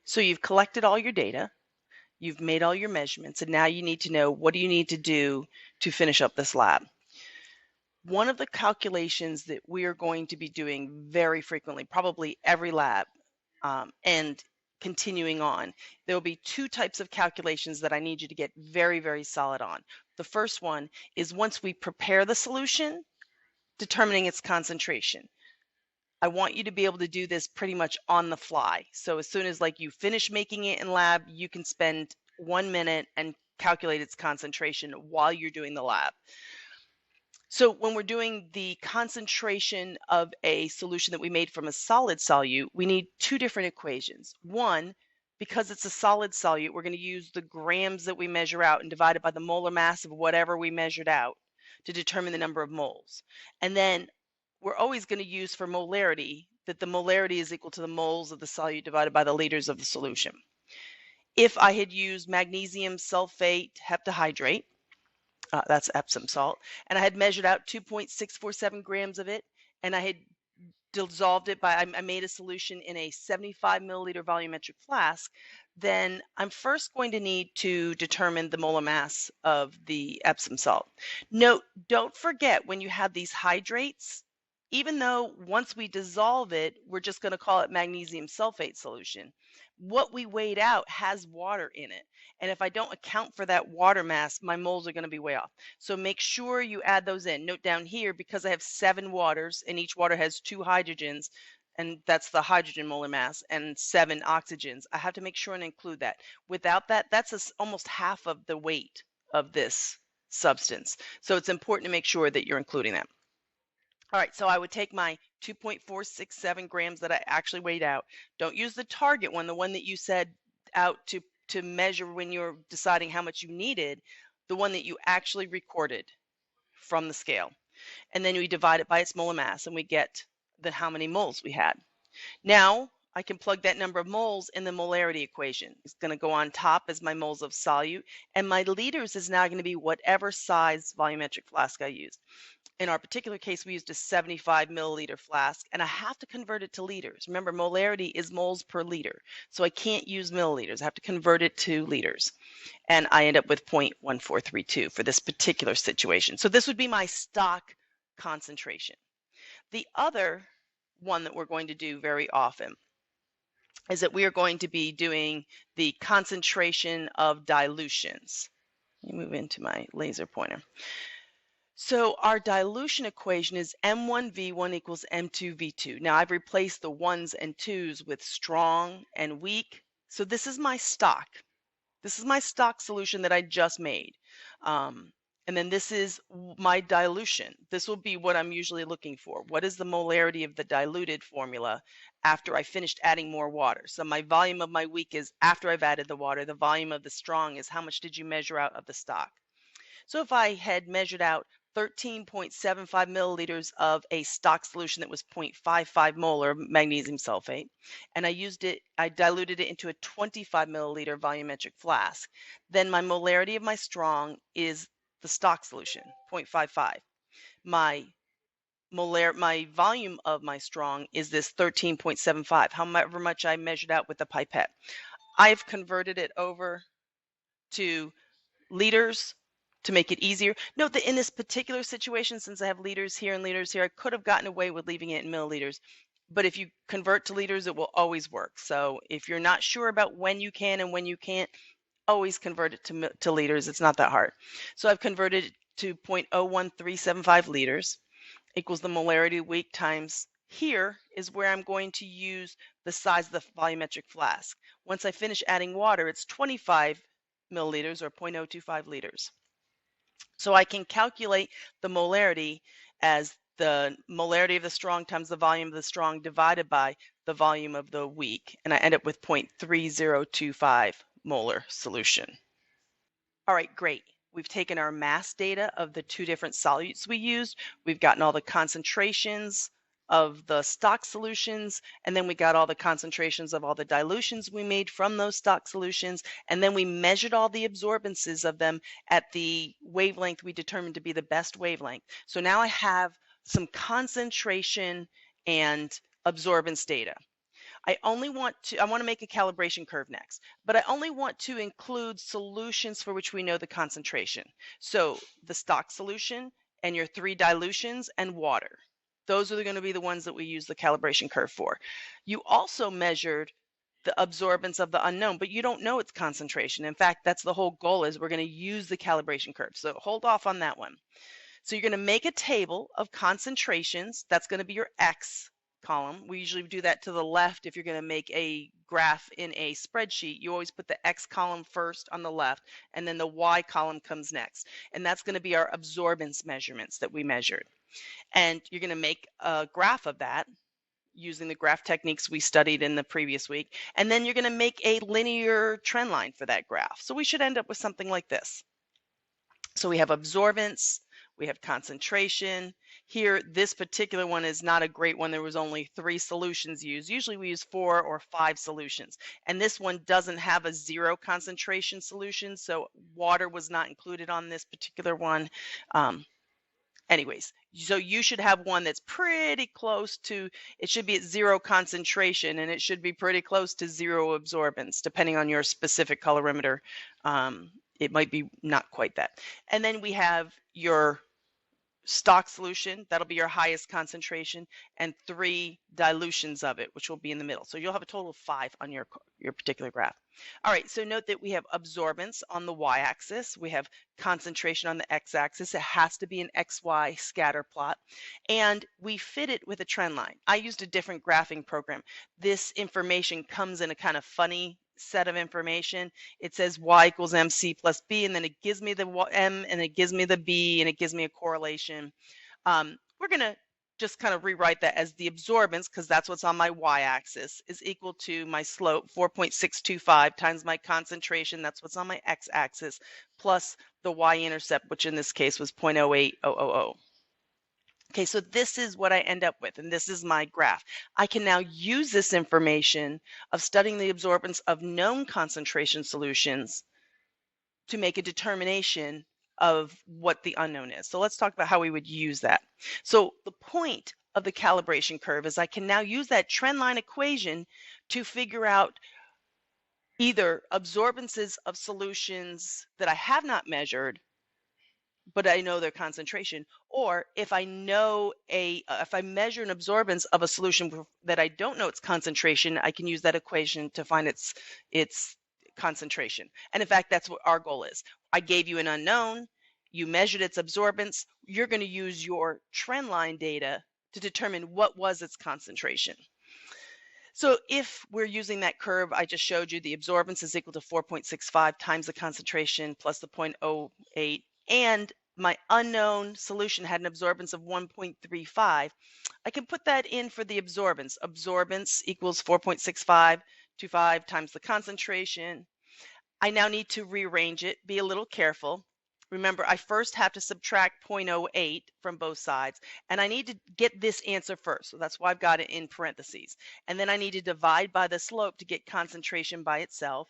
So you've collected all your data, you've made all your measurements, and now you need to know what do you need to do to finish up this lab. One of the calculations that we are going to be doing very frequently, probably every lab, and continuing on, there will be two types of calculations that I need you to get very, very solid on. The first one is once we prepare the solution, determining its concentration. I want you to be able to do this pretty much on the fly. So as soon as like you finish making it in lab, you can spend 1 minute and calculate its concentration while you're doing the lab. So when we're doing the concentration of a solution that we made from a solid solute, we need two different equations. One, because it's a solid solute, we're going to use the grams that we measure out and divide it by the molar mass of whatever we measured out to determine the number of moles. And then we're always going to use for molarity that the molarity is equal to the moles of the solute divided by the liters of the solution. If I had used magnesium sulfate heptahydrate, that's Epsom salt, and I had measured out 2.647 grams of it, and I had dissolved it by, I made a solution in a 75 milliliter volumetric flask, then I'm first going to need to determine the molar mass of the Epsom salt. Note, don't forget when you have these hydrates, even though once we dissolve it, we're just going to call it magnesium sulfate solution. What we weighed out has water in it. And if I don't account for that water mass, my moles are going to be way off. So make sure you add those in. Note down here, because I have 7 waters and each water has 2 hydrogens, and that's the hydrogen molar mass, and 7 oxygens, I have to make sure and include that. Without that, that's almost half of the weight of this substance. So it's important to make sure that you're including that. All right, so I would take my 2.467 grams that I actually weighed out. Don't use the target one, the one that you said out to measure when you're deciding how much you needed, the one that you actually recorded from the scale. And then we divide it by its molar mass and we get how many moles we had. Now I can plug that number of moles in the molarity equation. It's going to go on top as my moles of solute, and my liters is now going to be whatever size volumetric flask I used. In our particular case, we used a 75 milliliter flask, and I have to convert it to liters. Remember, molarity is moles per liter, so I can't use milliliters. I have to convert it to liters, and I end up with 0.1432 for this particular situation. So this would be my stock concentration. The other one that we're going to do very often is that we are going to be doing the concentration of dilutions. Let me move into my laser pointer. So our dilution equation is M1V1 equals M2V2. Now I've replaced the 1s and 2s with strong and weak. So this is my stock. This is my stock solution that I just made. And then this is my dilution. This will be what I'm usually looking for. What is the molarity of the diluted formula after I finished adding more water? So my volume of my weak is after I've added the water. The volume of the strong is how much did you measure out of the stock? So if I had measured out 13.75 milliliters of a stock solution that was 0.55 molar magnesium sulfate, and I diluted it into a 25 milliliter volumetric flask, then my molarity of my strong is the stock solution, 0.55. My volume of my strong is this 13.75, however much I measured out with the pipette. I've converted it over to liters to make it easier. Note that in this particular situation, since I have liters here and liters here, I could have gotten away with leaving it in milliliters. But if you convert to liters, it will always work. So if you're not sure about when you can and when you can't, always convert it to liters. It's not that hard. So I've converted it to 0.01375 liters equals the molarity weak times here is where I'm going to use the size of the volumetric flask. Once I finish adding water, it's 25 milliliters or 0.025 liters. So I can calculate the molarity as the molarity of the strong times the volume of the strong divided by the volume of the weak, and I end up with 0.3025 molar solution. All right, great. We've taken our mass data of the 2 different solutes we used. We've gotten all the concentrations of the stock solutions, and then we got all the concentrations of all the dilutions we made from those stock solutions, and then we measured all the absorbances of them at the wavelength we determined to be the best wavelength. So now I have some concentration and absorbance data. I want to make a calibration curve next, but I only want to include solutions for which we know the concentration. So the stock solution and your 3 dilutions and water. Those are going to be the ones that we use the calibration curve for. You also measured the absorbance of the unknown, but you don't know its concentration. In fact, that's the whole goal, is we're going to use the calibration curve. So hold off on that one. So you're going to make a table of concentrations. That's going to be your X column. We usually do that to the left. If you're going to make a graph in a spreadsheet, you always put the X column first on the left, and then the Y column comes next. And that's going to be our absorbance measurements that we measured. And you're going to make a graph of that using the graph techniques we studied in the previous week. And then you're going to make a linear trend line for that graph. So we should end up with something like this. So we have absorbance, we have concentration. Here, this particular one is not a great one. There was only 3 solutions used. Usually we use 4 or 5 solutions. And this one doesn't have a 0 concentration solution, so water was not included on this particular one. Anyways, so you should have one that's pretty close to, it should be at 0 concentration, and it should be pretty close to 0 absorbance, depending on your specific colorimeter. It might be not quite that. And then we have your stock solution, that'll be your highest concentration, and 3 dilutions of it, which will be in the middle. So you'll have a total of 5 on your particular graph. All right, so note that we have absorbance on the y-axis, we have concentration on the x-axis. It has to be an XY scatter plot, and we fit it with a trend line. I used a different graphing program. This information comes in a kind of funny set of information. It says y equals mc plus b, and then it gives me the m, and it gives me the b, and it gives me a correlation. We're going to just kind of rewrite that as the absorbance, because that's what's on my y-axis, is equal to my slope, 4.625, times my concentration, that's what's on my x-axis, plus the y-intercept, which in this case was 0.08000. Okay, so this is what I end up with, and this is my graph. I can now use this information of studying the absorbance of known concentration solutions to make a determination of what the unknown is. So let's talk about how we would use that. So the point of the calibration curve is I can now use that trend line equation to figure out either absorbances of solutions that I have not measured, but I know their concentration, or if I know if I measure an absorbance of a solution that I don't know its concentration, I can use that equation to find its concentration. And in fact, that's what our goal is. I gave you an unknown, you measured its absorbance, you're going to use your trend line data to determine what was its concentration. So if we're using that curve I just showed you, the absorbance is equal to 4.65 times the concentration plus the 0.08, and my unknown solution had an absorbance of 1.35, I can put that in for the absorbance. Absorbance equals 4.6525 times the concentration. I now need to rearrange it, be a little careful. Remember, I first have to subtract 0.08 from both sides, and I need to get this answer first. So that's why I've got it in parentheses. And then I need to divide by the slope to get concentration by itself.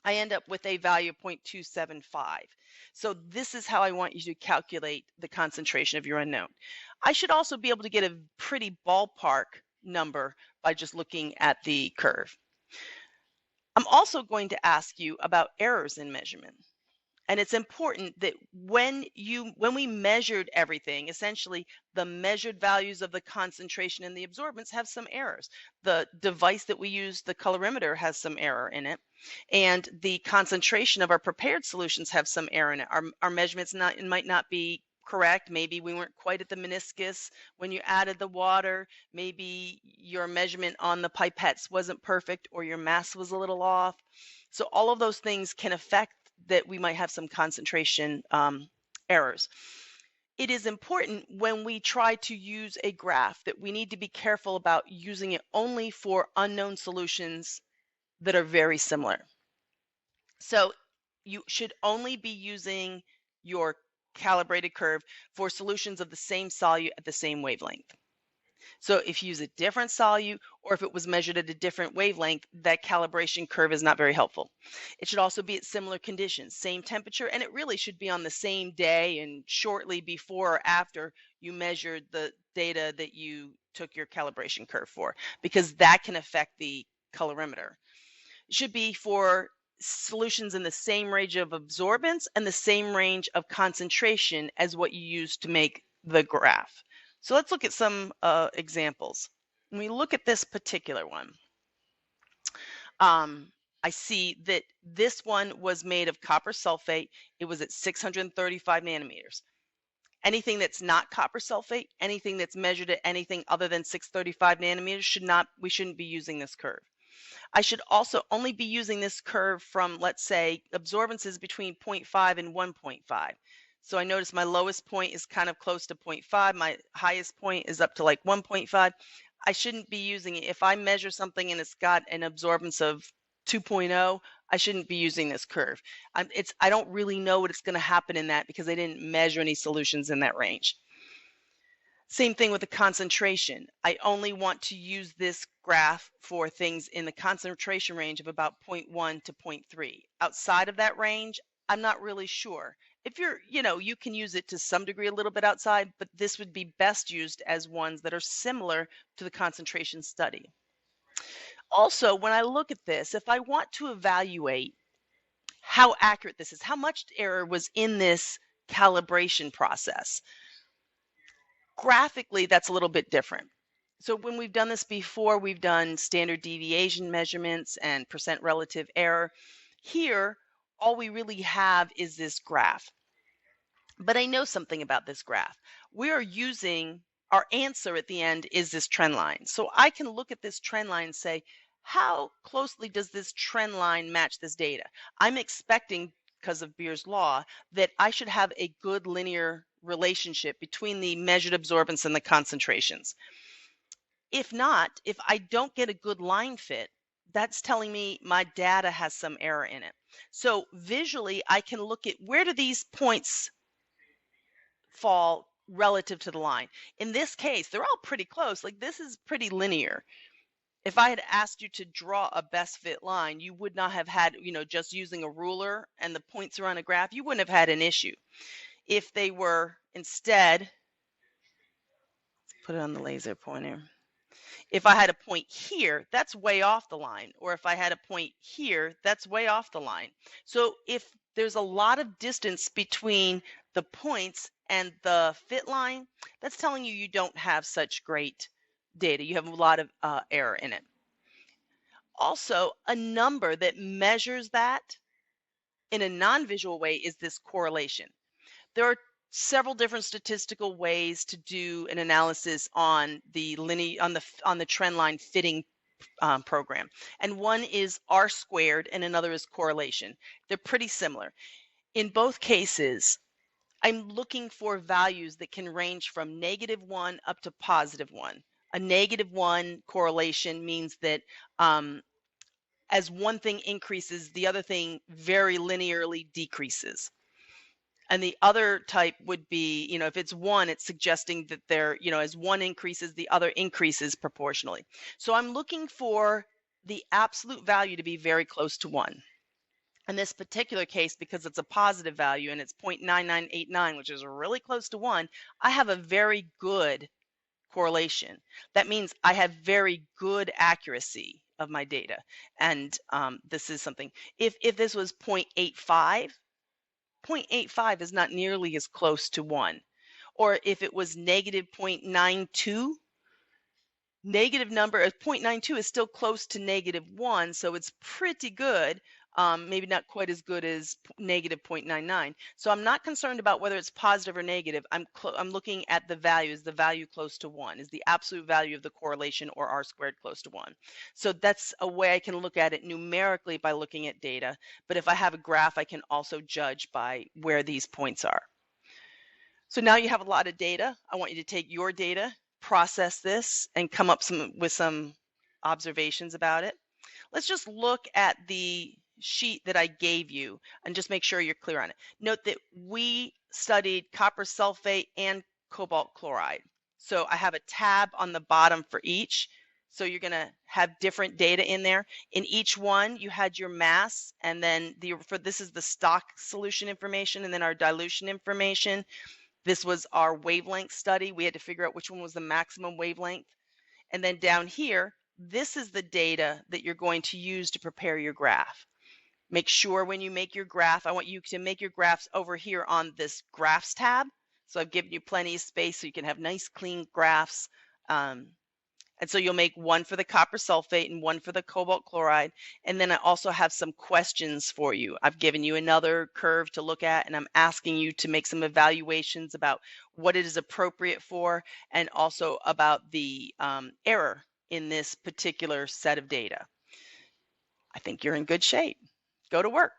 I end up with a value of 0.275. So this is how I want you to calculate the concentration of your unknown. I should also be able to get a pretty ballpark number by just looking at the curve. I'm also going to ask you about errors in measurement. And it's important that when we measured everything, essentially the measured values of the concentration and the absorbance have some errors. The device that we use, the colorimeter, has some error in it. And the concentration of our prepared solutions have some error in it. Our measurements might not be correct. Maybe we weren't quite at the meniscus when you added the water. Maybe your measurement on the pipettes wasn't perfect, or your mass was a little off. So all of those things can affect that we might have some concentration errors. It is important when we try to use a graph that we need to be careful about using it only for unknown solutions that are very similar. So you should only be using your calibrated curve for solutions of the same solute at the same wavelength. So if you use a different solute, or if it was measured at a different wavelength, that calibration curve is not very helpful. It should also be at similar conditions, same temperature, and it really should be on the same day and shortly before or after you measured the data that you took your calibration curve for, because that can affect the colorimeter. It should be for solutions in the same range of absorbance and the same range of concentration as what you use to make the graph. So let's look at some examples. When we look at this particular one, I see that this one was made of copper sulfate. It was at 635 nanometers. Anything that's not copper sulfate, anything that's measured at anything other than 635 nanometers we shouldn't be using this curve. I should also only be using this curve from, let's say, absorbances between 0.5 and 1.5. So I notice my lowest point is kind of close to 0.5. My highest point is up to like 1.5. I shouldn't be using it. If I measure something and it's got an absorbance of 2.0, I shouldn't be using this curve. I don't really know what it's going to happen in that because I didn't measure any solutions in that range. Same thing with the concentration. I only want to use this graph for things in the concentration range of about 0.1 to 0.3. Outside of that range, I'm not really sure. If you're, you can use it to some degree a little bit outside, but this would be best used as ones that are similar to the concentration study. Also, when I look at this, if I want to evaluate how accurate this is, how much error was in this calibration process, graphically, that's a little bit different. So when we've done this before, we've done standard deviation measurements and percent relative error. Here, all we really have is this graph. But I know something about this graph. We are using, our answer at the end is this trend line. So I can look at this trend line and say, how closely does this trend line match this data? I'm expecting, because of Beer's law, that I should have a good linear relationship between the measured absorbance and the concentrations. If not, if I don't get a good line fit, that's telling me my data has some error in it. So visually, I can look at where do these points fall relative to the line. In this case, they're all pretty close. Like this is pretty linear. If I had asked you to draw a best fit line, you would not have had, just using a ruler and the points are on a graph, you wouldn't have had an issue. If they were instead, let's put it on the laser pointer. If I had a point here, that's way off the line. Or if I had a point here, that's way off the line. So if there's a lot of distance between the points and the fit line, that's telling you don't have such great data. You have a lot of error in it. Also, a number that measures that in a non-visual way is this correlation. There are several different statistical ways to do an analysis on the trend line fitting program, and one is R squared and another is correlation. They're pretty similar. In both cases, I'm looking for values that can range from -1 up to +1. A -1 correlation means that as one thing increases, the other thing very linearly decreases. And the other type would be, if it's 1, it's suggesting that as one increases, the other increases proportionally. So I'm looking for the absolute value to be very close to 1. In this particular case, because it's a positive value and it's 0.9989, which is really close to 1, I have a very good correlation. That means I have very good accuracy of my data. And this is something, if this was 0.85, 0.85 is not nearly as close to 1. Or if it was -0.92, negative number of 0.92 is still close to -1, so it's pretty good. Maybe not quite as good as -0.99. So I'm not concerned about whether it's positive or negative. I'm looking at the value. Is the value close to 1? Is the absolute value of the correlation or R squared close to 1? So that's a way I can look at it numerically by looking at data. But if I have a graph, I can also judge by where these points are. So now you have a lot of data. I want you to take your data, process this, and come up with some observations about it. Let's just look at the sheet that I gave you and just make sure you're clear on it. Note that we studied copper sulfate and cobalt chloride. So I have a tab on the bottom for each. So you're going to have different data in there. In each one, you had your mass, and then this is the stock solution information, and then our dilution information. This was our wavelength study. We had to figure out which one was the maximum wavelength. And then down here, this is the data that you're going to use to prepare your graph. Make sure when you make your graph, I want you to make your graphs over here on this graphs tab. So I've given you plenty of space so you can have nice clean graphs. And so you'll make one for the copper sulfate and one for the cobalt chloride. And then I also have some questions for you. I've given you another curve to look at, and I'm asking you to make some evaluations about what it is appropriate for, and also about the error in this particular set of data. I think you're in good shape. Go to work.